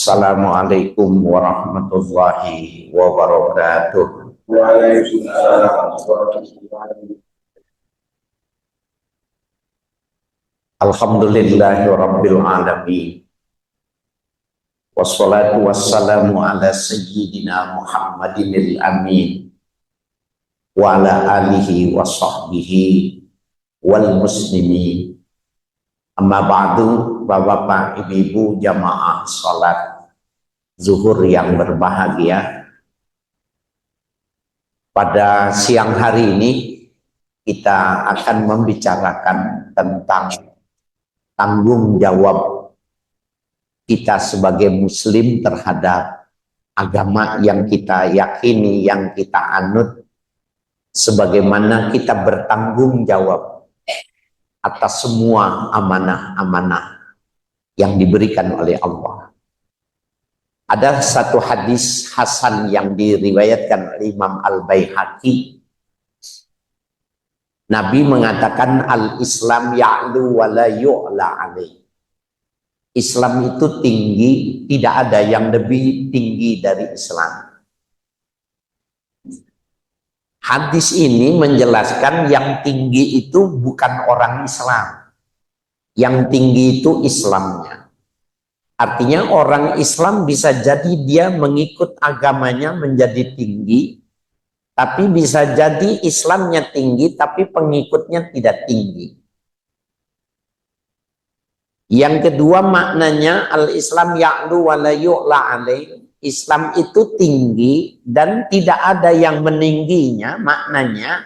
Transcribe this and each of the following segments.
Assalamualaikum warahmatullahi wabarakatuh. Waalaikumsalam warahmatullahi. Alhamdulillahi rabbil alamin. Wassalatu wassalamu ala sayyidina Muhammadinil amin wa ala alihi wa sahbihi wal muslimin. Amma ba'du, Bapak, Ibu, jamaah salat zuhur yang berbahagia. Pada siang hari ini kita akan membicarakan tentang tanggung jawab kita sebagai muslim terhadap agama yang kita yakini, yang kita anut, sebagaimana kita bertanggung jawab atas semua amanah-amanah yang diberikan oleh Allah. Ada satu hadis hasan yang diriwayatkan oleh Imam Al-Baihaqi. Nabi mengatakan al-Islam ya'lu wa la yu'la alaih. Islam itu tinggi, tidak ada yang lebih tinggi dari Islam. Hadis ini menjelaskan yang tinggi itu bukan orang Islam. Yang tinggi itu Islamnya. Artinya orang Islam bisa jadi dia mengikut agamanya menjadi tinggi, tapi bisa jadi Islamnya tinggi, tapi pengikutnya tidak tinggi. Yang kedua maknanya al-Islam ya'lu wa la yu'la alaih. Islam itu tinggi dan tidak ada yang meningginya. Maknanya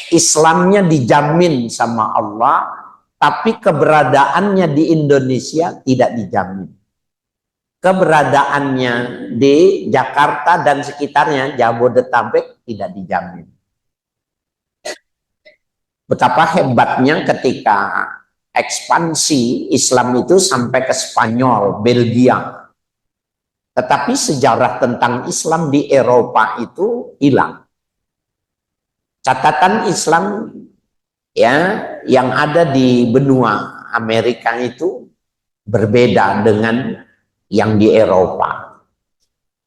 Islamnya dijamin sama Allah, tapi keberadaannya di Indonesia tidak dijamin. Keberadaannya di Jakarta dan sekitarnya, Jabodetabek, tidak dijamin. Betapa hebatnya ketika ekspansi Islam itu sampai ke Spanyol, Belgia. Tetapi sejarah tentang Islam di Eropa itu hilang. Catatan Islam ya yang ada di benua Amerika itu berbeda dengan yang di Eropa.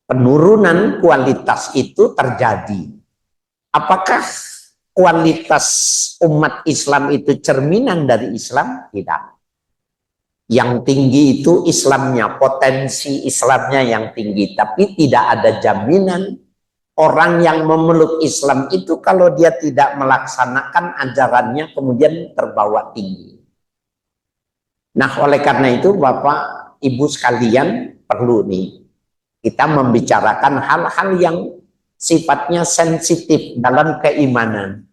Penurunan kualitas itu terjadi. Apakah kualitas umat Islam itu cerminan dari Islam? Tidak. Yang tinggi itu Islamnya, potensi Islamnya yang tinggi. Tapi tidak ada jaminan orang yang memeluk Islam itu kalau dia tidak melaksanakan ajarannya kemudian terbawa tinggi. Nah, oleh karena itu Bapak, Ibu sekalian, perlu nih kita membicarakan hal-hal yang sifatnya sensitif dalam keimanan.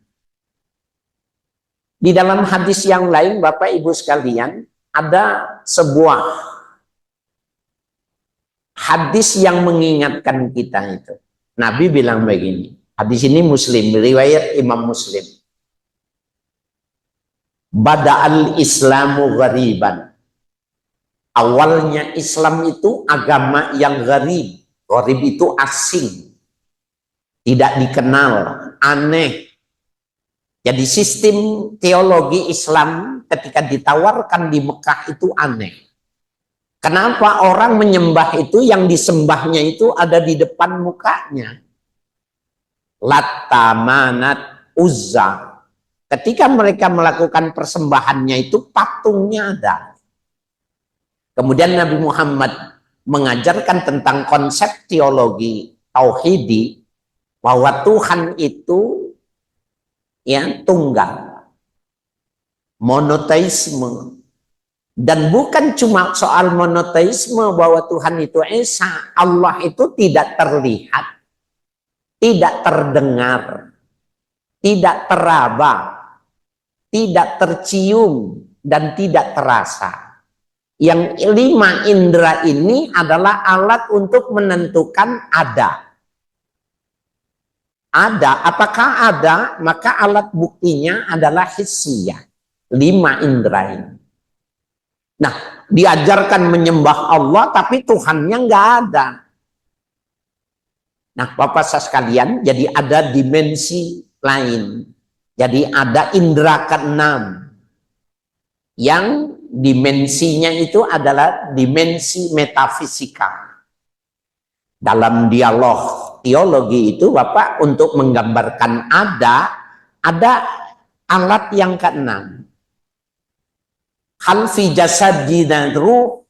Di dalam hadis yang lain Bapak Ibu sekalian, ada sebuah hadis yang mengingatkan kita itu. Nabi bilang begini, hadis ini Muslim, riwayat Imam Muslim. Bada'al Islamu ghariban. Awalnya Islam itu agama yang gharib. Gharib itu asing, tidak dikenal, aneh. Jadi sistem teologi Islam ketika ditawarkan di Mekah itu aneh. Kenapa orang menyembah itu, yang disembahnya itu ada di depan mukanya? Latta, Manat, Uzza. Ketika mereka melakukan persembahannya itu patungnya ada. Kemudian Nabi Muhammad mengajarkan tentang konsep teologi tauhidi, bahwa Tuhan itu yang tunggal, monoteisme. Dan bukan cuma soal monoteisme bahwa Tuhan itu esa, Allah itu tidak terlihat, tidak terdengar, tidak teraba, tidak tercium, dan tidak terasa. Yang 5 indera ini adalah alat untuk menentukan ada. Ada, apakah ada? Maka alat buktinya adalah hissiyah, 5 indera ini. Nah, diajarkan menyembah Allah tapi Tuhannya nggak ada. Nah, Bapak sekalian, jadi ada dimensi lain. Jadi ada indera ke-6 yang dimensinya itu adalah dimensi metafisika. Dalam dialog teologi itu Bapak untuk menggambarkan ada alat yang keenam. Hal fi jasadina ruh,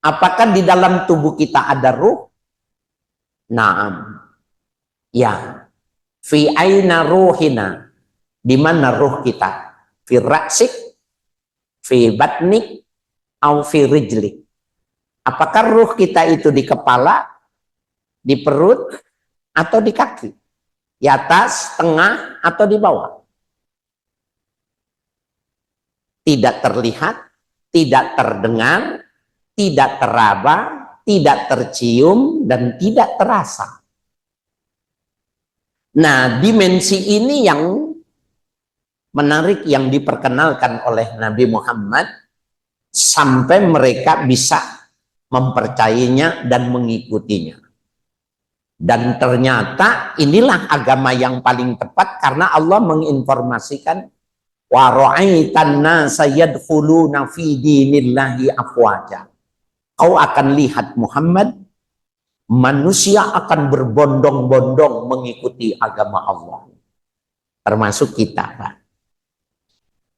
apakah di dalam tubuh kita ada ruh? Naam. Ya. Fi aina ruhina, di mana ruh kita? Fi raksik, fi batnik, au fi rijlik. Apakah ruh kita itu di kepala, di perut, atau di kaki? Di atas, tengah, atau di bawah? Tidak terlihat, tidak terdengar, tidak teraba, tidak tercium, dan tidak terasa. Nah, dimensi ini yang menarik yang diperkenalkan oleh Nabi Muhammad sampai mereka bisa mempercayainya dan mengikutinya. Dan ternyata inilah agama yang paling tepat karena Allah menginformasikan wa ra'aitan nasa yadkhuluna fi dinillahi afwaja. Kau akan lihat Muhammad, manusia akan berbondong-bondong mengikuti agama Allah. Termasuk kita, Pak.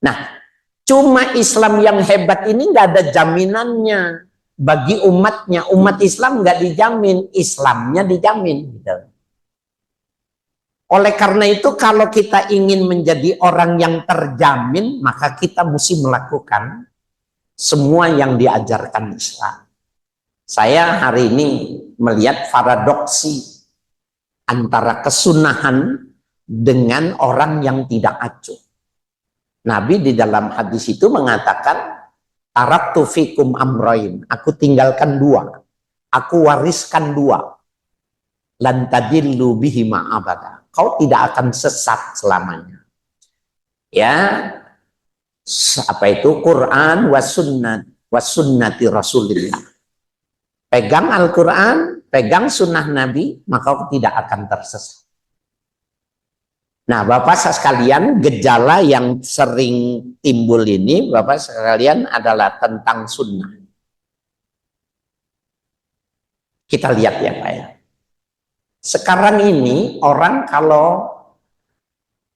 Nah, cuma Islam yang hebat ini nggak ada jaminannya bagi umatnya. Umat Islam nggak dijamin, Islamnya dijamin. Gitu. Oleh karena itu, kalau kita ingin menjadi orang yang terjamin, maka kita mesti melakukan semua yang diajarkan Islam. Saya hari ini melihat paradoksi antara kesunahan dengan orang yang tidak acuh. Nabi di dalam hadis itu mengatakan, taraktu fikum amroin, aku tinggalkan dua, aku wariskan dua, lan tadillu bihima abada, kau tidak akan sesat selamanya. Ya, apa itu? Quran was sunnati Rasulillah. Pegang Al-Quran, pegang sunnah Nabi, maka kau tidak akan tersesat. Nah, Bapak sekalian, gejala yang sering timbul ini, Bapak sekalian, adalah tentang sunnah. Kita lihat ya Pak ya. Sekarang ini orang kalau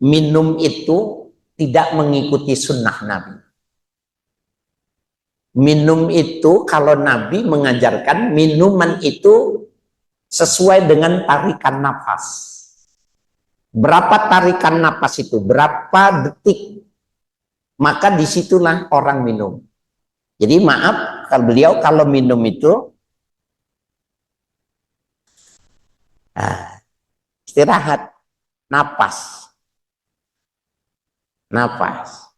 minum itu tidak mengikuti sunnah Nabi. Minum itu kalau Nabi mengajarkan minuman itu sesuai dengan tarikan nafas. Berapa tarikan nafas itu? Berapa detik? Maka disitulah orang minum. Jadi maaf, kalau beliau kalau minum itu istirahat, nafas. Nafas.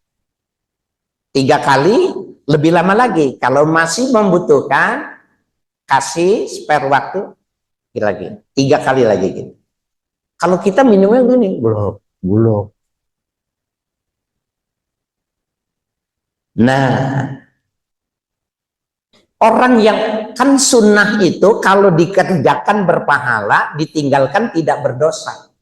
3 kali, lebih lama lagi. Kalau masih membutuhkan, kasih spare waktu lagi. 3 kali lagi gitu. Kalau kita minumnya gini, belum. Nah, orang yang kan sunnah itu kalau dikerjakan berpahala, ditinggalkan tidak berdosa.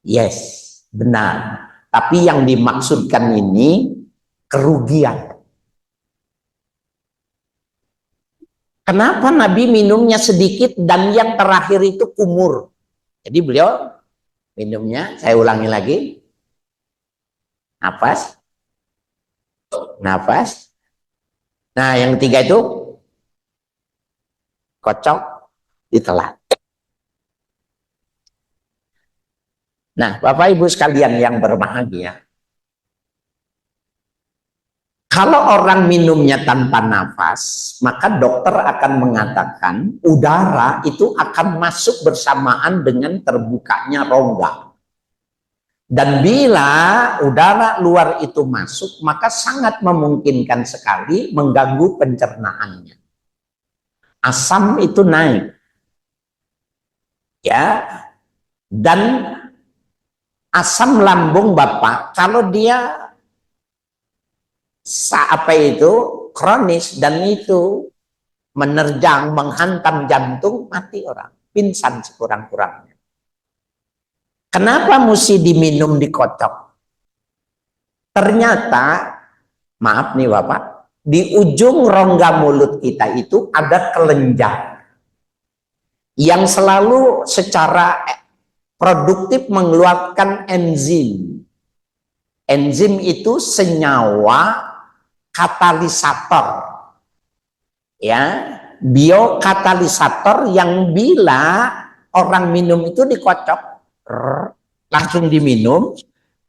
Yes, benar. Tapi yang dimaksudkan ini kerugian. Kenapa Nabi minumnya sedikit dan yang terakhir itu kumur? Jadi beliau minumnya, saya ulangi lagi, nafas. Nah, yang ketiga itu kocok, ditelan. Nah, Bapak Ibu sekalian yang berbahagia, kalau orang minumnya tanpa nafas, maka dokter akan mengatakan udara itu akan masuk bersamaan dengan terbukanya rongga. Dan bila udara luar itu masuk, maka sangat memungkinkan sekali mengganggu pencernaannya. Asam itu naik. Ya. Dan asam lambung Bapak, kalau dia kronis dan itu menerjang, menghantam jantung, mati orang, pingsan sekurang-kurangnya. Kenapa mesti diminum, dikocok? Ternyata, maaf nih Bapak, di ujung rongga mulut kita itu ada kelenjar. yang selalu secara produktif mengeluarkan enzim. Enzim itu senyawa katalisator, ya, biokatalisator yang bila orang minum itu dikocok langsung diminum,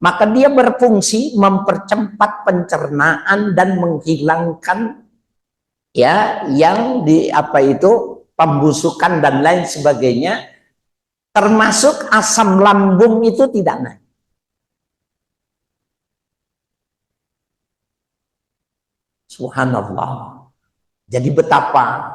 maka dia berfungsi mempercepat pencernaan dan menghilangkan, ya, yang di apa itu pembusukan dan lain sebagainya, termasuk asam lambung itu tidak naik. Subhanallah. Jadi betapa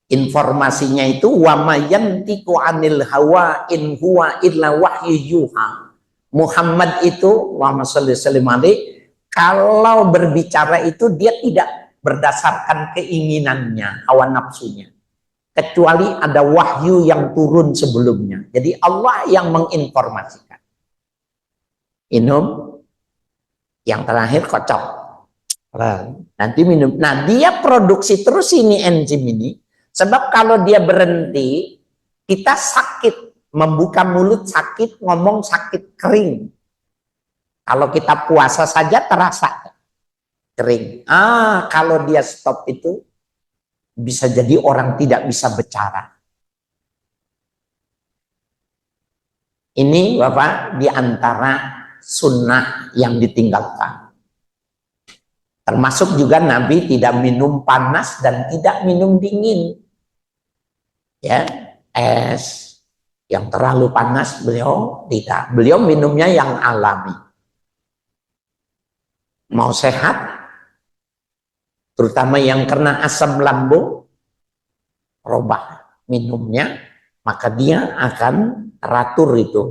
informasinya itu, wa mayantiqu anil hawa in huwa illa wahyu yuha. Muhammad itu Muhammad sallallahu alaihi, kalau berbicara itu dia tidak berdasarkan keinginannya, hawa nafsunya, kecuali ada wahyu yang turun sebelumnya. Jadi Allah yang menginformasikan. Minum, yang terakhir kocok, nanti minum. Nah, dia produksi terus ini enzim ini, sebab kalau dia berhenti, kita sakit, membuka mulut sakit, ngomong sakit, kering. Kalau kita puasa saja terasa kering. Kalau dia stop itu, bisa jadi orang tidak bisa bicara. Ini Bapak diantara sunnah yang ditinggalkan. Termasuk juga Nabi tidak minum panas dan tidak minum dingin. Ya, es yang terlalu panas beliau tidak. Beliau minumnya yang alami. Mau sehat, terutama yang kena asam lambung, robah minumnya, maka dia akan teratur itu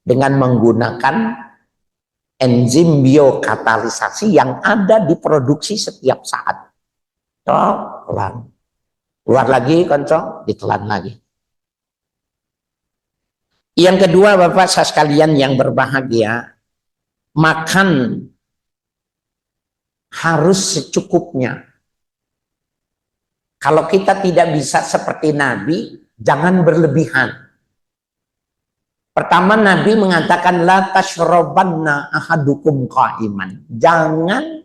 dengan menggunakan enzim biokatalisasi yang ada diproduksi setiap saat. Telan. Keluar lagi, koncong, ditelan lagi. Yang kedua, Bapak saya sekalian yang berbahagia, makan harus secukupnya. Kalau kita tidak bisa seperti Nabi, jangan berlebihan. Pertama, Nabi mengatakan la tashrabanna ahadukum qa'iman. Jangan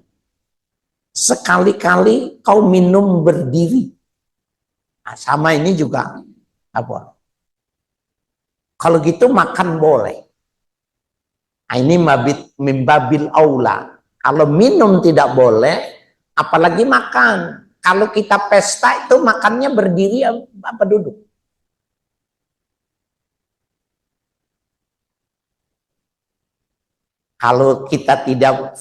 sekali-kali kau minum berdiri. Nah, sama ini juga apa? Kalau gitu makan boleh. Nah, ini mimbabil aula. Kalau minum tidak boleh, apalagi makan. Kalau kita pesta itu makannya berdiri apa duduk? Kalau kita tidak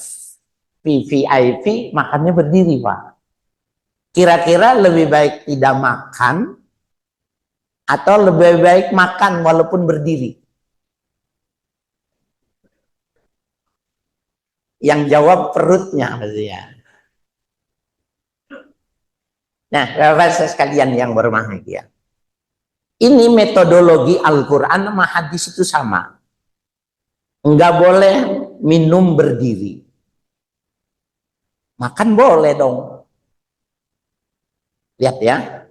VVIP, makannya berdiri, Pak. Kira-kira lebih baik tidak makan atau lebih baik makan walaupun berdiri? Yang jawab perutnya, maksudnya. Nah, Bapak sekalian yang berbahagia, ini metodologi Al-Quran sama hadis itu sama. Enggak boleh minum berdiri. Makan boleh dong. Lihat ya,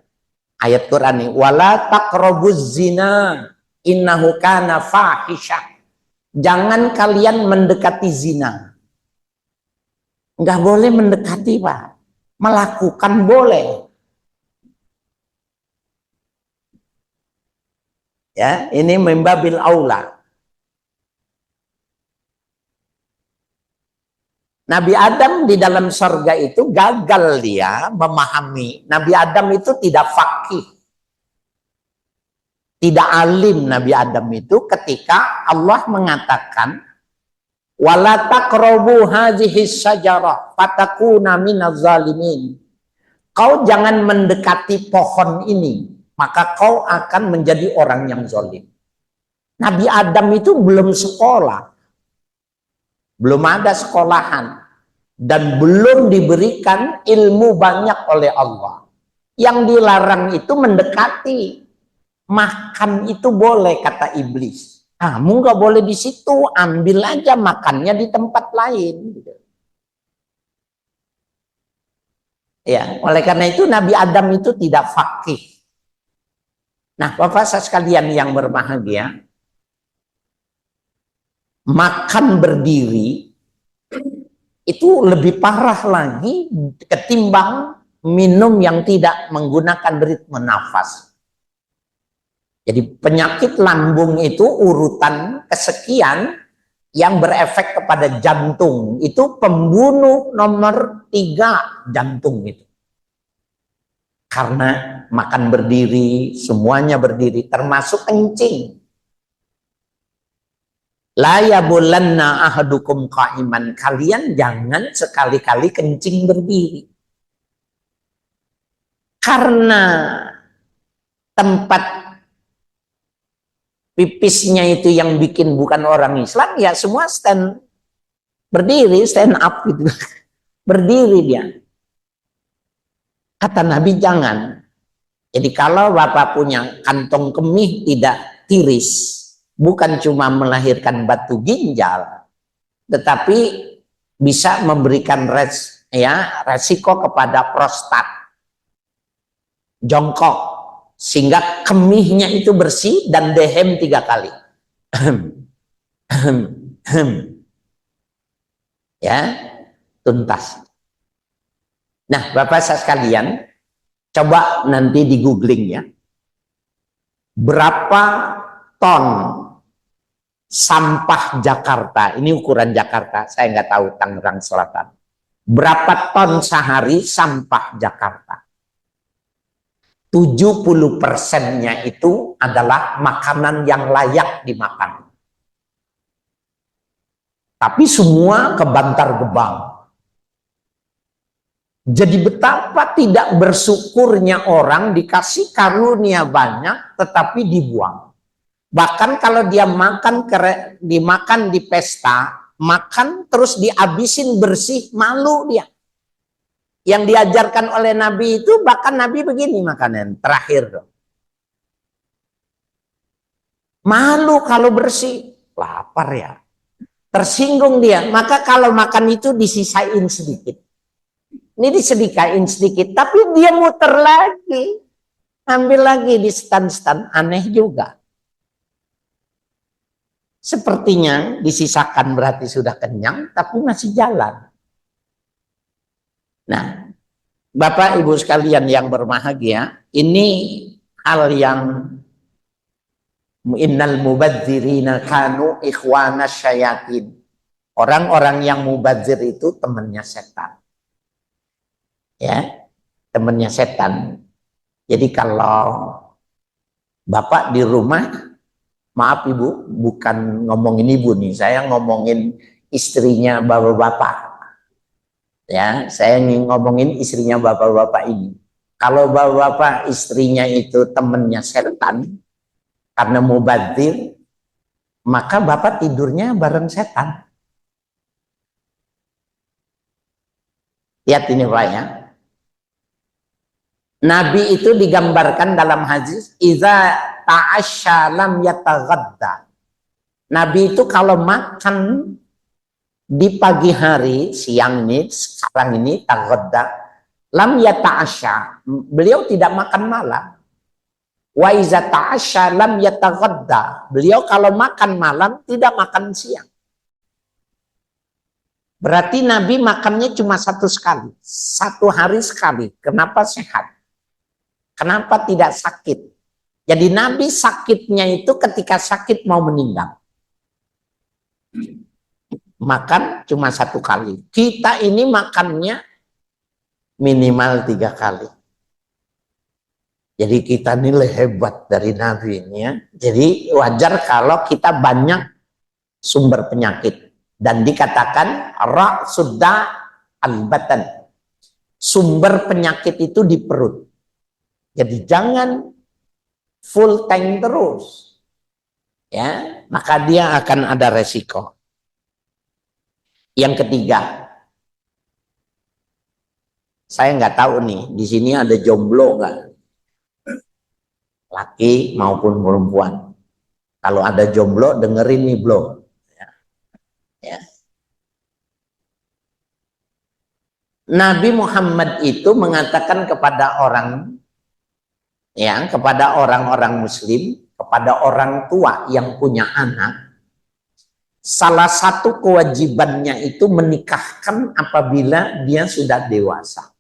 ayat Quran ini, wala taqrabuz zina innahu kana fahisyah. Jangan kalian mendekati zina. Enggak boleh mendekati, Pak. Melakukan boleh. Ya, ini membabil aula. Nabi Adam di dalam surga itu gagal dia memahami. Nabi Adam itu tidak faqih. Tidak alim Nabi Adam itu ketika Allah mengatakan wala taqrabu hadhihi syajarah fatakuna minaz zalimin. Kau jangan mendekati pohon ini, maka kau akan menjadi orang yang zalim. Nabi Adam itu belum sekolah. Belum ada sekolahan. Dan belum diberikan ilmu banyak oleh Allah. Yang dilarang itu mendekati. Makan itu boleh, kata iblis. Kamu nggak boleh di situ, ambil aja makannya di tempat lain. Ya, oleh karena itu Nabi Adam itu tidak faqih. Nah, Bapak sekalian yang berbahagia, makan berdiri itu lebih parah lagi ketimbang minum yang tidak menggunakan ritme nafas. Jadi penyakit lambung itu urutan kesekian yang berefek kepada jantung. Itu pembunuh nomor 3 jantung itu. Karena makan berdiri, semuanya berdiri, termasuk kencing. La yabulanna ahadukum qa'iman. Kalian jangan sekali-kali kencing berdiri. Karena tempat pipisnya itu yang bikin bukan orang Islam, ya semua stand berdiri, stand up gitu. Berdiri dia. Kata Nabi jangan. Jadi kalau Bapak punya kantong kemih tidak tiris, bukan cuma melahirkan batu ginjal, tetapi bisa memberikan resiko kepada prostat, jongkok, sehingga kemihnya itu bersih dan dehem 3 kali. Ya, tuntas. Nah, Bapak sekalian, coba nanti di googling ya, berapa ton sampah Jakarta, ini ukuran Jakarta, saya nggak tahu Tangerang Selatan, berapa ton sehari sampah Jakarta. 70%-nya itu adalah makanan yang layak dimakan. Tapi semua ke Bantar Gebang. Jadi betapa tidak bersyukurnya orang dikasih karunia banyak tetapi dibuang. Bahkan kalau dia dimakan di pesta, makan terus dihabisin bersih, malu dia. Yang diajarkan oleh Nabi itu, bahkan Nabi begini makanan terakhir dong. Malu kalau bersih, lapar ya. Tersinggung dia, maka kalau makan itu disisain sedikit. Ini disedikain sedikit, tapi dia muter lagi. Ambil lagi di stand-stand, aneh juga. Sepertinya disisakan berarti sudah kenyang, tapi masih jalan. Nah, Bapak Ibu sekalian yang berbahagia, ini hal yang innal mubadzirina kanu ikhwana syayatin. Orang-orang yang mubadzir itu temannya setan. Ya, temannya setan. Jadi kalau Bapak di rumah, maaf Ibu, bukan ngomongin Ibu nih, saya ngomongin istrinya Bapak-bapak. Ya, saya ngomongin istrinya Bapak-bapak ini. Kalau Bapak-bapak istrinya itu temannya setan karena mubadzir, maka Bapak tidurnya bareng setan. Lihat ini Pak ya. Nabi itu digambarkan dalam hadis, iza ta'asya lam yataghadda. Nabi itu kalau makan di pagi hari, siang ini, sekarang ini, taghadda, lam yata'asya. Beliau tidak makan malam. Wa iza ta'asya lam yataghadda. Beliau kalau makan malam, tidak makan siang. Berarti Nabi makannya cuma 1 sekali. 1 hari sekali. Kenapa sehat? Kenapa tidak sakit? Jadi Nabi sakitnya itu ketika sakit mau meninggal. Makan cuma 1 kali. Kita ini makannya minimal 3 kali. Jadi kita nilai hebat dari Nabi ini ya. Jadi wajar kalau kita banyak sumber penyakit. Dan dikatakan ra'sudda al-batan. Sumber penyakit itu di perut. Jadi jangan full tank terus, ya, maka dia akan ada resiko. Yang ketiga, saya nggak tahu nih, di sini ada jomblo nggak, laki maupun perempuan. Kalau ada jomblo, dengerin nih bro. Ya. Nabi Muhammad itu mengatakan kepada orang ya, kepada orang-orang muslim, kepada orang tua yang punya anak, salah satu kewajibannya itu menikahkan apabila dia sudah dewasa.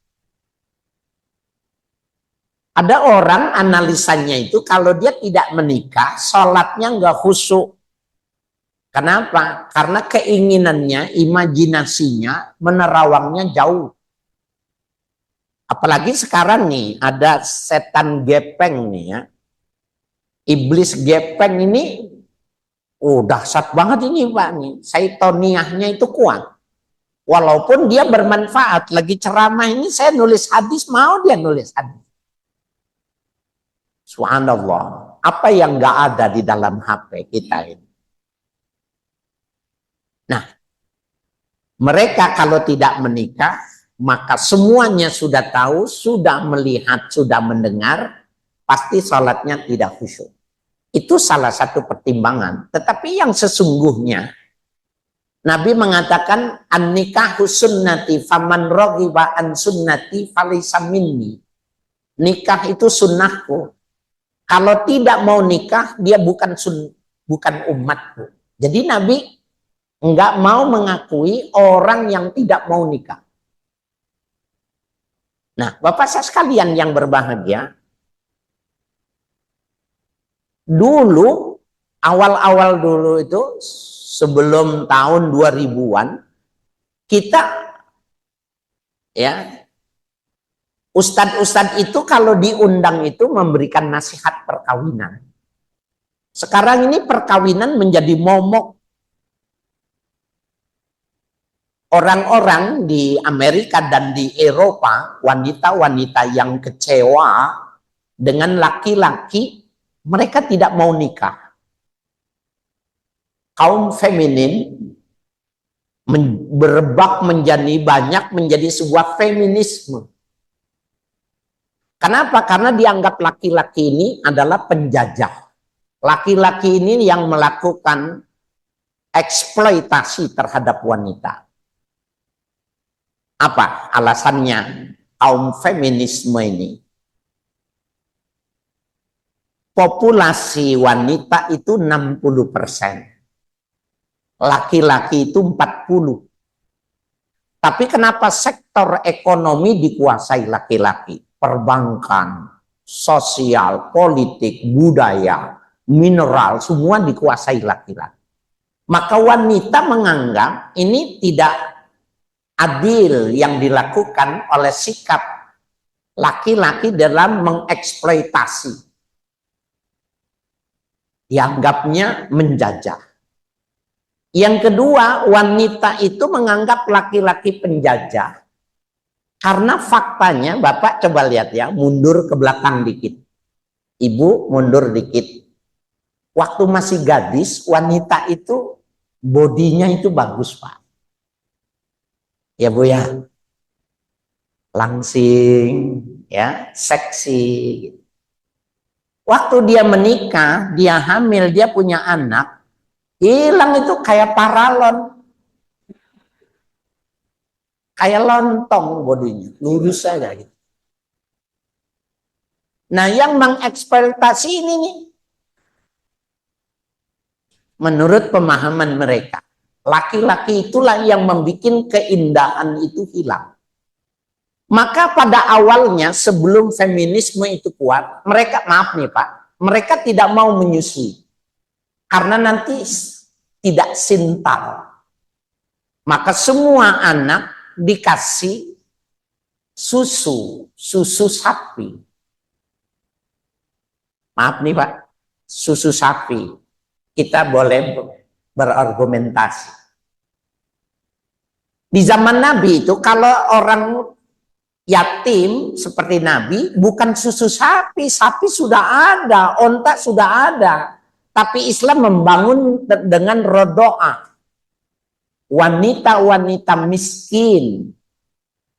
Ada orang analisanya itu kalau dia tidak menikah, sholatnya nggak khusyuk. Kenapa? Karena keinginannya, imajinasinya, menerawangnya jauh. Apalagi sekarang nih, ada setan gepeng nih ya. Iblis gepeng ini, dahsyat banget ini Pak nih. Saitoniahnya itu kuat. Walaupun dia bermanfaat, lagi ceramah ini saya nulis hadis, mau dia nulis hadis. Subhanallah, apa yang nggak ada di dalam HP kita ini. Nah, mereka kalau tidak menikah, maka semuanya sudah tahu, sudah melihat, sudah mendengar, pasti sholatnya tidak khusyuk. Itu salah satu pertimbangan. Tetapi yang sesungguhnya, Nabi mengatakan, an-nikahu sunnati faman raghiba an sunnati falaysa minni. Nikah itu sunnahku. Kalau tidak mau nikah, dia bukan umatku. Jadi Nabi enggak mau mengakui orang yang tidak mau nikah. Nah, Bapak saya sekalian yang berbahagia, dulu, awal-awal dulu itu, sebelum tahun 2000-an, kita, ya, ustadz-ustadz itu kalau diundang itu memberikan nasihat perkawinan. Sekarang ini perkawinan menjadi momok. Orang-orang di Amerika dan di Eropa, wanita-wanita yang kecewa dengan laki-laki, mereka tidak mau nikah. Kaum feminin berebak menjadi banyak, menjadi sebuah feminisme. Kenapa? Karena dianggap laki-laki ini adalah penjajah. Laki-laki ini yang melakukan eksploitasi terhadap wanita. Apa alasannya kaum feminisme ini? Populasi wanita itu 60%. Laki-laki itu 40%. Tapi kenapa sektor ekonomi dikuasai laki-laki? Perbankan, sosial, politik, budaya, mineral, semua dikuasai laki-laki. Maka wanita menganggap ini tidak adil yang dilakukan oleh sikap laki-laki dalam mengeksploitasi. Dianggapnya menjajah. Yang kedua, wanita itu menganggap laki-laki penjajah. Karena faktanya, Bapak coba lihat ya, mundur ke belakang dikit. Ibu mundur dikit. Waktu masih gadis, wanita itu bodinya itu bagus, Pak. Ya Bu ya. Langsing, ya, seksi. Waktu dia menikah, dia hamil, dia punya anak, hilang itu kayak paralon. Kayak lontong bodinya, lurus saja gitu. Nah, yang mengeksploitasi ini nih, menurut pemahaman mereka, laki-laki itulah yang membuat keindahan itu hilang. Maka pada awalnya sebelum feminisme itu kuat, mereka, maaf nih Pak, mereka tidak mau menyusui. Karena nanti tidak sintal. Maka semua anak dikasih susu sapi. Maaf nih Pak, susu sapi. Kita boleh berargumentasi. Di zaman Nabi itu kalau orang yatim seperti Nabi, bukan susu sapi, sapi sudah ada, onta sudah ada. Tapi Islam membangun dengan rodoah. Wanita-wanita miskin,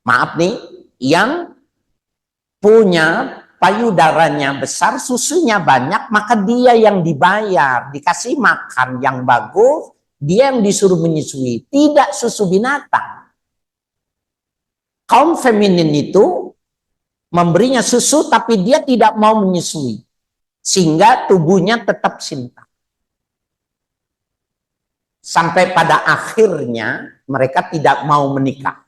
maaf nih, yang punya payudaranya besar, susunya banyak, maka dia yang dibayar, dikasih makan yang bagus, dia yang disuruh menyusui, tidak susu binatang. Kaum feminin itu memberinya susu tapi dia tidak mau menyusui, sehingga tubuhnya tetap sinta. Sampai pada akhirnya mereka tidak mau menikah.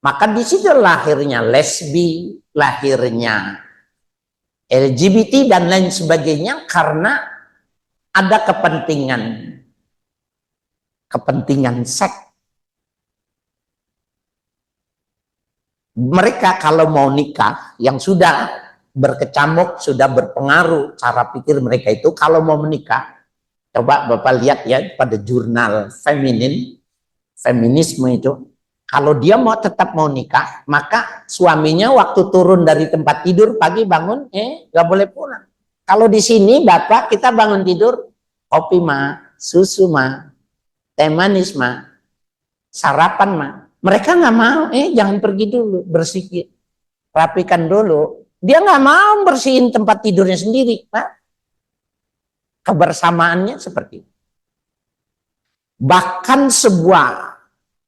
Maka di situ lahirnya lesbi, lahirnya LGBT dan lain sebagainya, karena ada kepentingan seks. Mereka kalau mau nikah, yang sudah berkecamuk, sudah berpengaruh cara pikir mereka itu, kalau mau menikah, coba Bapak lihat ya pada jurnal feminisme itu, kalau dia mau tetap mau nikah, maka suaminya waktu turun dari tempat tidur pagi bangun, nggak boleh pulang. Kalau di sini Bapak kita bangun tidur, kopi mah, susu mah, teh manis mah, sarapan mah. Mereka nggak mau, jangan pergi dulu, bersihkan, rapikan dulu. Dia nggak mau bersihin tempat tidurnya sendiri, Pak. Kebersamaannya seperti itu. Bahkan sebuah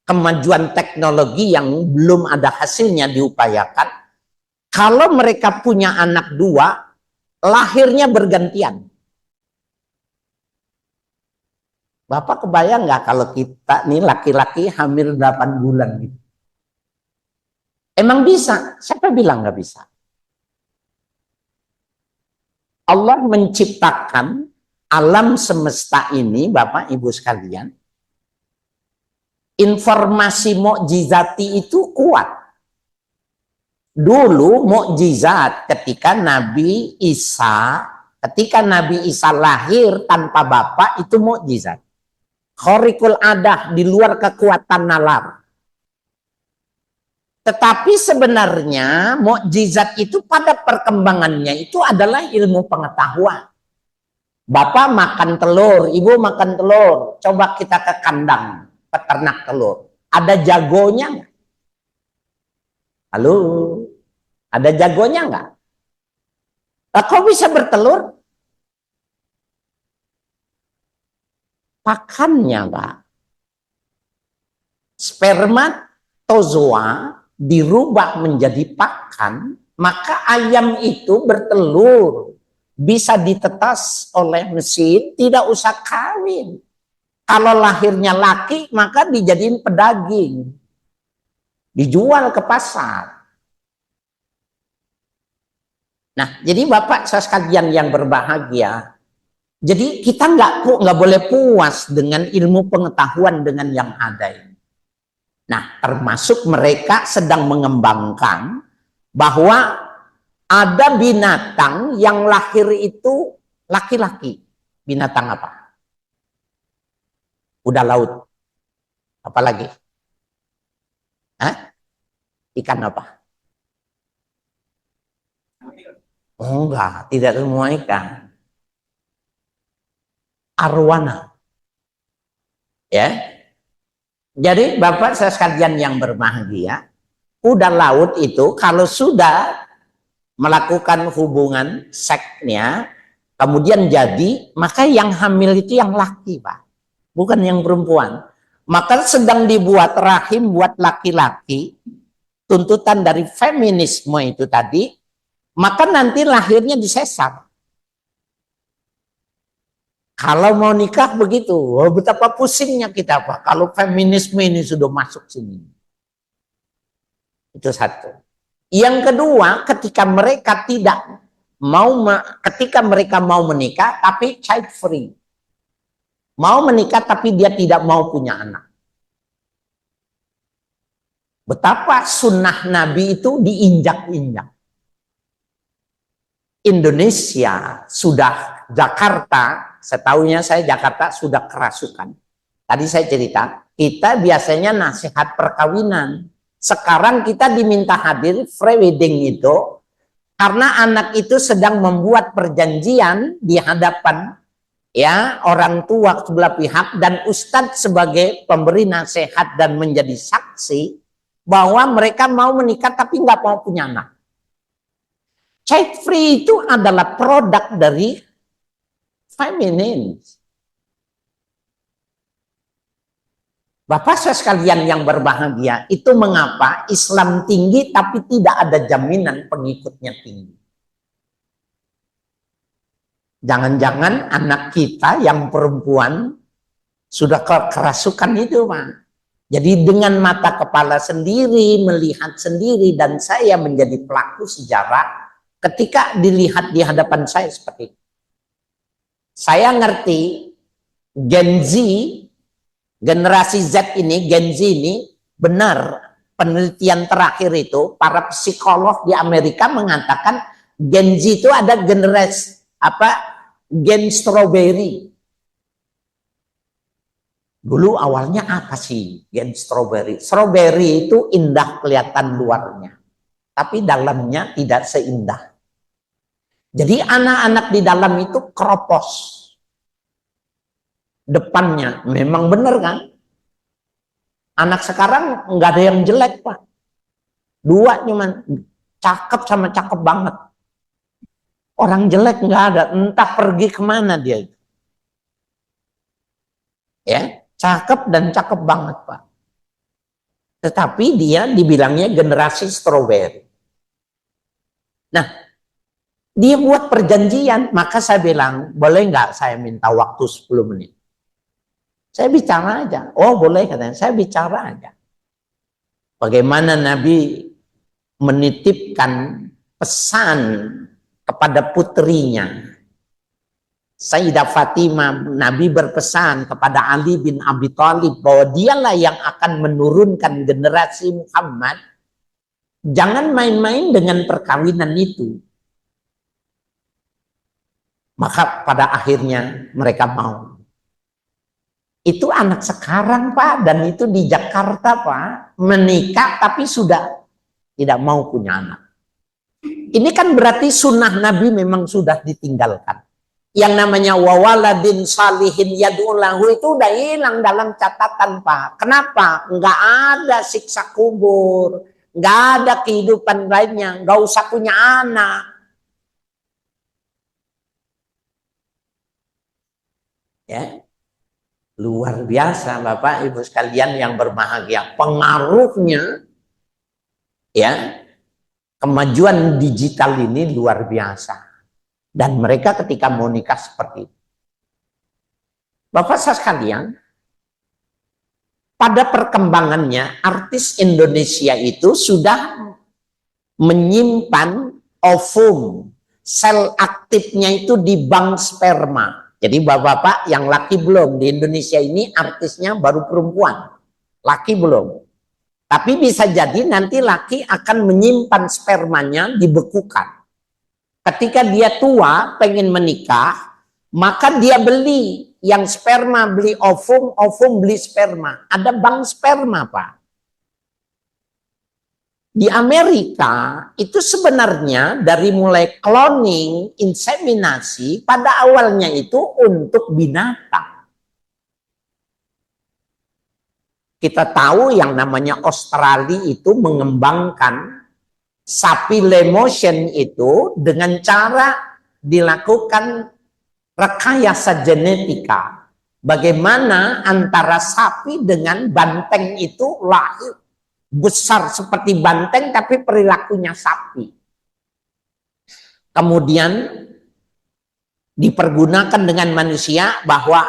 kemajuan teknologi yang belum ada hasilnya diupayakan, kalau mereka punya anak dua, lahirnya bergantian. Bapak kebayang nggak kalau kita nih laki-laki hamil 8 bulan gitu? Emang bisa? Siapa bilang nggak bisa? Allah menciptakan alam semesta ini, Bapak Ibu sekalian, informasi mukjizati itu kuat. Dulu mukjizat ketika Nabi Isa lahir tanpa bapak, itu mukjizat. Khariqul adah, di luar kekuatan nalar. Tetapi sebenarnya mukjizat itu pada perkembangannya itu adalah ilmu pengetahuan. Bapak makan telur, ibu makan telur, coba kita ke kandang peternak telur. Ada jagonya nggak? Halo? Ada jagonya nggak? Nah, kok bisa bertelur? Pakannya, Pak. Spermatozoa dirubah menjadi pakan, maka ayam itu bertelur. Bisa ditetas oleh mesin, tidak usah kawin. Kalau lahirnya laki, maka dijadiin pedaging. Dijual ke pasar. Nah, jadi Bapak sekalian yang berbahagia, jadi kita nggak boleh puas dengan ilmu pengetahuan dengan yang ada ini. Nah, termasuk mereka sedang mengembangkan bahwa ada binatang yang lahir itu laki-laki. Binatang apa? Kuda laut. Apalagi? Hah? Ikan apa? Oh, enggak, tidak semua ikan. Arwana. Ya. Jadi Bapak sekalian yang berbahagia, kuda laut itu kalau sudah melakukan hubungan seksnya, kemudian jadi, maka yang hamil itu yang laki, Pak. Bukan yang perempuan. Maka sedang dibuat rahim buat laki-laki, tuntutan dari feminisme itu tadi, maka nanti lahirnya disesar. Kalau mau nikah begitu, betapa pusingnya kita, Pak. Kalau feminisme ini sudah masuk sini. Itu satu. Yang kedua, ketika mereka mau menikah, tapi child free. Mau menikah tapi dia tidak mau punya anak. Betapa sunnah Nabi itu diinjak-injak. Indonesia sudah, Jakarta, setahunya saya Jakarta sudah kerasukan. Tadi saya cerita, kita biasanya nasihat perkawinan. Sekarang kita diminta hadir pre-wedding itu karena anak itu sedang membuat perjanjian di hadapan ya orang tua sebelah pihak dan ustadz sebagai pemberi nasihat dan menjadi saksi bahwa mereka mau menikah tapi nggak mau punya anak. Child free itu adalah produk dari feminin. Bapak Saudara sekalian yang berbahagia, itu mengapa Islam tinggi tapi tidak ada jaminan pengikutnya tinggi. Jangan-jangan anak kita yang perempuan sudah kerasukan itu, Pak. Jadi dengan mata kepala sendiri, melihat sendiri, dan saya menjadi pelaku sejarah ketika dilihat di hadapan saya seperti itu. Saya ngerti Gen Z, generasi Z ini, Gen Z ini, benar penelitian terakhir itu, para psikolog di Amerika mengatakan Gen Z itu ada generasi, gen strawberry. Dulu awalnya apa sih gen strawberry? Strawberry itu indah kelihatan luarnya, tapi dalamnya tidak seindah. Jadi anak-anak di dalam itu keropos. Depannya memang benar kan? Anak sekarang nggak ada yang jelek, Pak. Dua cuman cakep sama cakep banget. Orang jelek nggak ada, entah pergi kemana dia itu. Ya, cakep dan cakep banget, Pak. Tetapi dia dibilangnya generasi strawberry. Nah, dia buat perjanjian, maka saya bilang, boleh nggak saya minta waktu 10 menit? Saya bicara aja. Oh boleh katanya, saya bicara aja. Bagaimana Nabi menitipkan pesan kepada putrinya. Sayyidah Fatimah, Nabi berpesan kepada Ali bin Abi Thalib bahwa dialah yang akan menurunkan generasi Muhammad. Jangan main-main dengan perkawinan itu. Maka pada akhirnya mereka mau. Itu anak sekarang, Pak, dan itu di Jakarta, Pak, menikah tapi sudah tidak mau punya anak. Ini kan berarti sunnah Nabi memang sudah ditinggalkan. Yang namanya wawaladin salihin yad'ulahu itu udah hilang dalam catatan, Pak. Kenapa? Nggak ada siksa kubur, nggak ada kehidupan lainnya, nggak usah punya anak. Ya, luar biasa, Bapak Ibu sekalian yang berbahagia. Pengaruhnya, ya, kemajuan digital ini luar biasa. Dan mereka ketika mau nikah seperti itu. Bapak sekalian, pada perkembangannya artis Indonesia itu sudah menyimpan ovum, sel aktifnya itu di bank sperma. Jadi bapak-bapak yang laki belum, di Indonesia ini artisnya baru perempuan, laki belum. Tapi bisa jadi nanti laki akan menyimpan spermanya, dibekukan. Ketika dia tua, pengen menikah, maka dia beli yang sperma, beli ovum, ovum beli sperma. Ada bank sperma, Pak. Di Amerika, itu sebenarnya dari mulai cloning, inseminasi, pada awalnya itu untuk binatang. Kita tahu yang namanya Australia itu mengembangkan sapi lemotion itu dengan cara dilakukan rekayasa genetika. Bagaimana antara sapi dengan banteng itu lahir besar seperti banteng tapi perilakunya sapi. Kemudian dipergunakan dengan manusia bahwa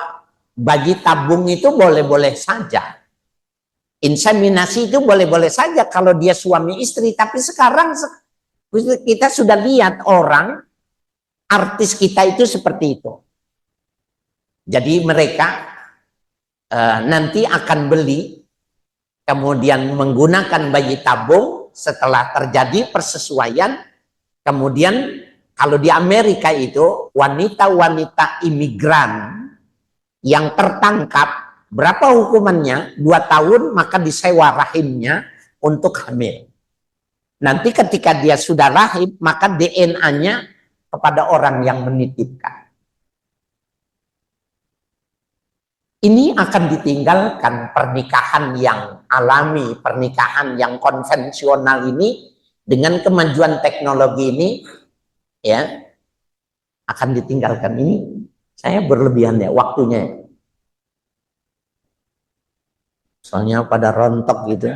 bayi tabung itu boleh-boleh saja. Inseminasi itu boleh-boleh saja kalau dia suami istri, tapi sekarang kita sudah lihat orang, artis kita itu seperti itu. Jadi mereka nanti akan beli, kemudian menggunakan bayi tabung setelah terjadi persesuaian, kemudian kalau di Amerika itu wanita-wanita imigran yang tertangkap, berapa hukumannya? 2 tahun, maka disewa rahimnya untuk hamil. Nanti ketika dia sudah rahim, maka DNA-nya kepada orang yang menitipkan. Ini akan ditinggalkan pernikahan yang alami, pernikahan yang konvensional ini dengan kemajuan teknologi ini, ya, akan ditinggalkan. Ini saya berlebihan ya waktunya. soalnya pada rontok gitu.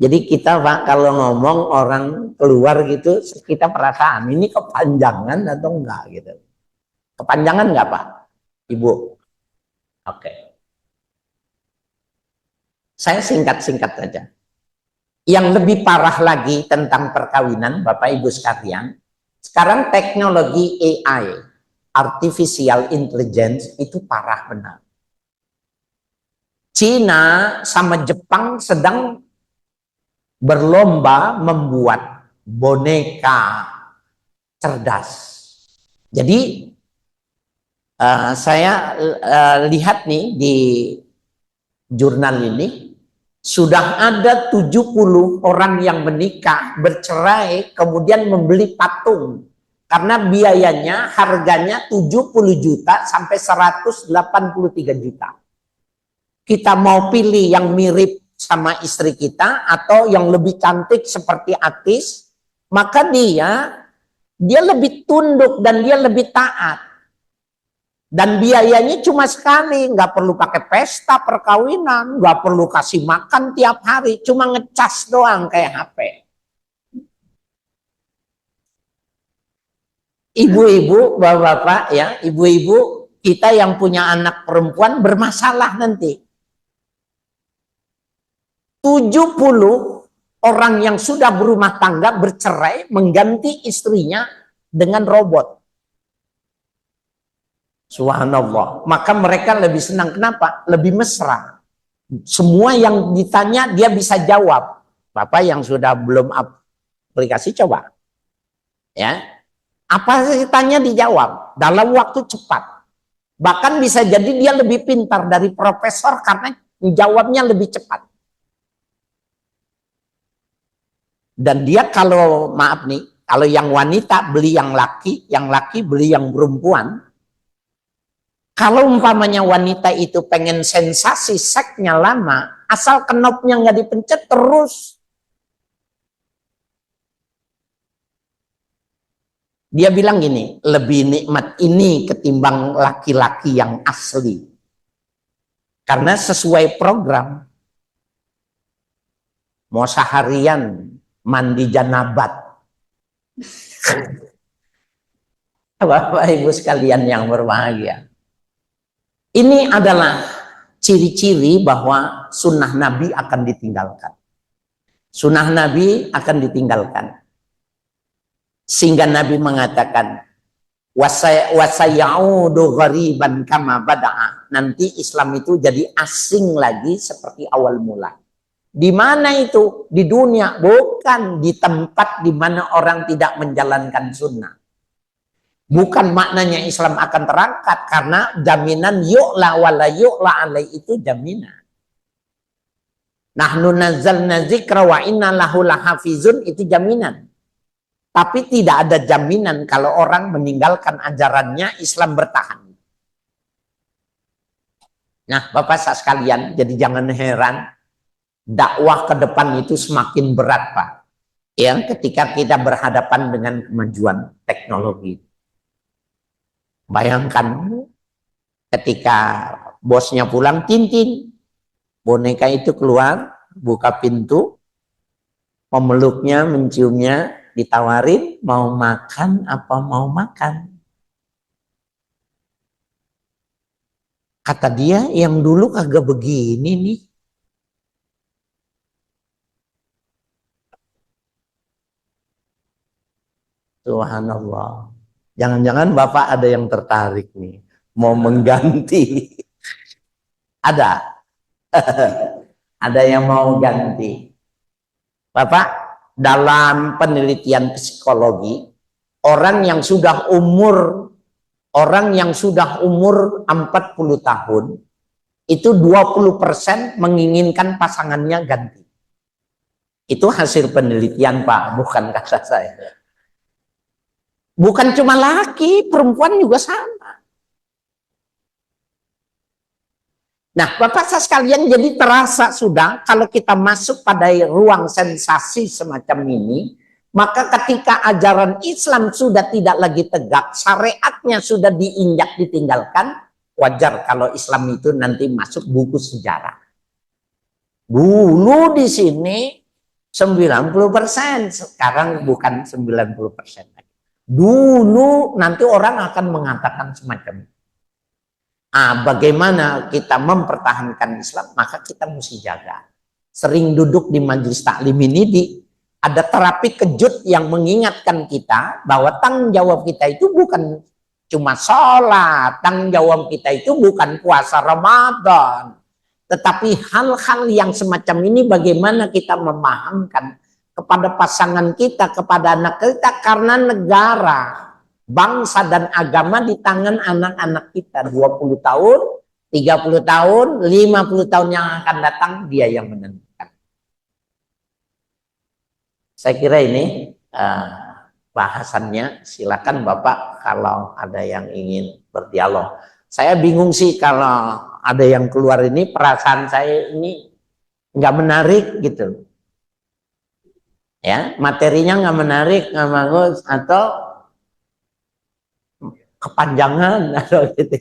Jadi kita Pak kalau ngomong orang keluar gitu, kita perasaan ini kepanjangan atau enggak gitu. Kepanjangan enggak Pak, Ibu? Oke. Saya singkat-singkat saja. Yang lebih parah lagi tentang perkawinan, Bapak Ibu sekalian, sekarang teknologi AI, Artificial Intelligence, itu parah benar. Cina sama Jepang sedang berlomba membuat boneka cerdas. Jadi saya lihat nih di jurnal ini, sudah ada 70 orang yang menikah, bercerai, kemudian membeli patung. Karena biayanya, harganya 70 juta sampai 183 juta. Kita mau pilih yang mirip sama istri kita atau yang lebih cantik seperti artis, maka dia lebih tunduk dan dia lebih taat. Dan biayanya cuma sekali, nggak perlu pakai pesta perkawinan, nggak perlu kasih makan tiap hari, cuma ngecas doang kayak HP. Ibu-ibu, bapak-bapak ya, ibu-ibu kita yang punya anak perempuan bermasalah nanti. 70 orang yang sudah berumah tangga bercerai mengganti istrinya dengan robot. Subhanallah. Maka mereka lebih senang. Kenapa? Lebih mesra. Semua yang ditanya dia bisa jawab. Bapak yang sudah belum aplikasi coba. Ya. Apa sih tanya dijawab dalam waktu cepat. Bahkan bisa jadi dia lebih pintar dari profesor karena jawabnya lebih cepat. Dan dia kalau maaf nih, kalau yang wanita beli yang laki beli yang perempuan. Kalau umpamanya wanita itu pengen sensasi seksnya lama, asal knopnya nggak dipencet terus. Dia bilang gini, lebih nikmat ini ketimbang laki-laki yang asli. Karena sesuai program. Mau seharian mandi janabat. Bapak Ibu sekalian yang berbahagia. Ini adalah ciri-ciri bahwa sunnah Nabi akan ditinggalkan. Sunnah Nabi akan ditinggalkan. Sehingga Nabi mengatakan, wasayaudu ghariban kama bada'a. Nanti Islam itu jadi asing lagi seperti awal mula. Di mana itu? Di dunia, bukan di tempat di mana orang tidak menjalankan sunnah. Bukan maknanya Islam akan terangkat, karena jaminan yu'la wala yu'la alaih itu jaminan. Nahnu nazzalna dzikra wa inna lahu lahafizun, itu jaminan. Tapi tidak ada jaminan kalau orang meninggalkan ajarannya, Islam bertahan. Nah, Bapak sekalian, jadi jangan heran dakwah ke depan itu semakin berat, Pak. Ya, ketika kita berhadapan dengan kemajuan teknologi. Bayangkan ketika bosnya pulang, Tintin, boneka itu keluar, buka pintu, memeluknya, menciumnya, ditawarin mau makan apa mau makan. Kata dia, yang dulu kagak begini nih. Subhanallah. Jangan-jangan Bapak ada yang tertarik nih, mau mengganti. Ada. Ada yang mau ganti. Bapak, dalam penelitian psikologi, orang yang sudah umur 40 tahun, itu 20% menginginkan pasangannya ganti. Itu hasil penelitian, Pak, bukan kata saya. Bukan cuma laki, perempuan juga sama. Nah, Bapak sekalian, jadi terasa sudah kalau kita masuk pada ruang sensasi semacam ini, maka ketika ajaran Islam sudah tidak lagi tegak, syariatnya sudah diinjak ditinggalkan, wajar kalau Islam itu nanti masuk buku sejarah. Dulu di sini 90%, sekarang bukan 90% lagi. Dulu nanti orang akan mengatakan semacam itu. Bagaimana kita mempertahankan Islam, maka kita mesti jaga. Sering duduk di majelis taklim ini, ada terapi kejut yang mengingatkan kita bahwa tanggung jawab kita itu bukan cuma sholat, tanggung jawab kita itu bukan puasa Ramadan, tetapi hal-hal yang semacam ini bagaimana kita memahamkan kepada pasangan kita, kepada anak kita, karena negara, bangsa dan agama di tangan anak-anak kita. 20 tahun, 30 tahun, 50 tahun yang akan datang, dia yang menentukan. Saya kira ini bahasannya. Silakan Bapak kalau ada yang ingin berdialog. Saya bingung sih kalau ada yang keluar ini, perasaan saya ini nggak menarik gitu. Ya, materinya nggak menarik, nggak bagus, atau kepanjangan atau gitu.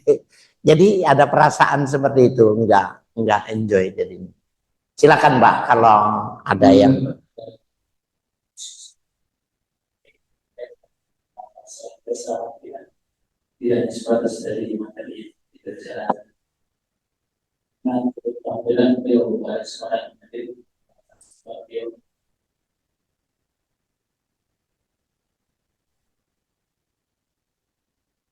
Jadi ada perasaan seperti itu, nggak enjoy jadinya. Silakan Mbak kalau ada yang tidak sebatas dari materi dikerjakan. Nah, tampilan beliau seorang materi beliau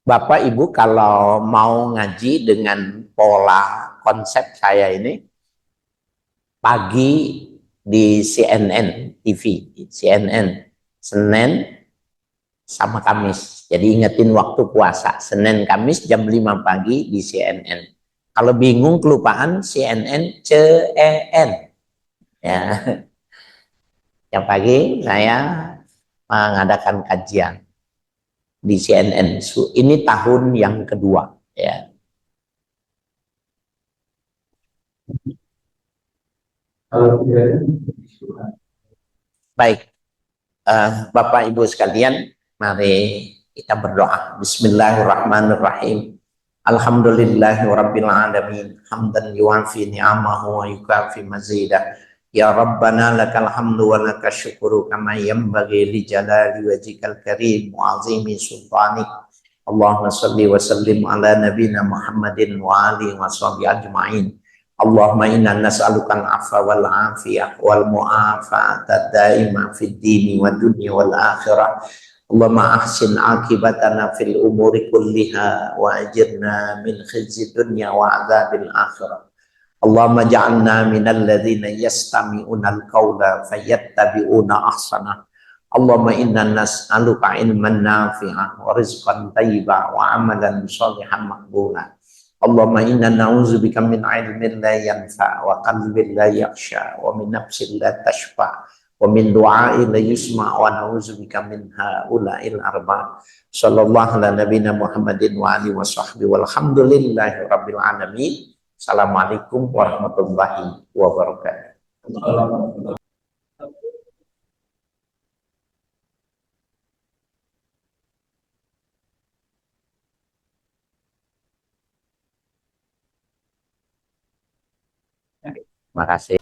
Bapak Ibu kalau mau ngaji dengan pola konsep saya ini, pagi di CNN TV, CNN Senin sama Kamis. Jadi ingetin waktu puasa, Senin Kamis jam 5 pagi di CNN. Kalau bingung kelupaan, CNN CEN. Ya, yang pagi saya mengadakan kajian di CNN. Ini tahun yang kedua, ya. kalau tidak Baik, Bapak Ibu sekalian, mari kita berdoa. Bismillahirrahmanirrahim. Alhamdulillahirabbil alamin. Hamdan yuafi ni'amahu wa yukafi mazidah. Ya Rabbana lakal hamdu wa lakal syukuru kama yanbaghi li jalali wajhikal karim wa azimi sultanik. Allahumma salli wa sallim ala nabina Muhammadin wa alihi wa sahbihi ajma'in. Allahumma inna nas'aluka al-'afwa wal 'afiyah wal mu'afata daima fid dini wad dunya wal akhirah. Allahumma ahsin akibatana fil umuri kulliha wa ajirna min khizyi dunya wa adzabil akhirah. Allahumma ja'alna minal ladzina yastami'una al-qawla fayattabi'una ahsana. Allahumma inna nas'aluka ilman nafi'an wa rizqan thayyiban wa amalan shalihan maqbulan. Allahumma inna na'udzubika min ilmin la yanfa wa qalbin la yakhsha wa min nafsin la tashfa wa min du'ain la yusma wa na'udzubika min haula'il arba. Sallallahu ala nabiyina Muhammadin wa alihi wa sahbihi walhamdulillahi rabbil alamin. Assalamualaikum warahmatullahi wabarakatuh. Terima kasih.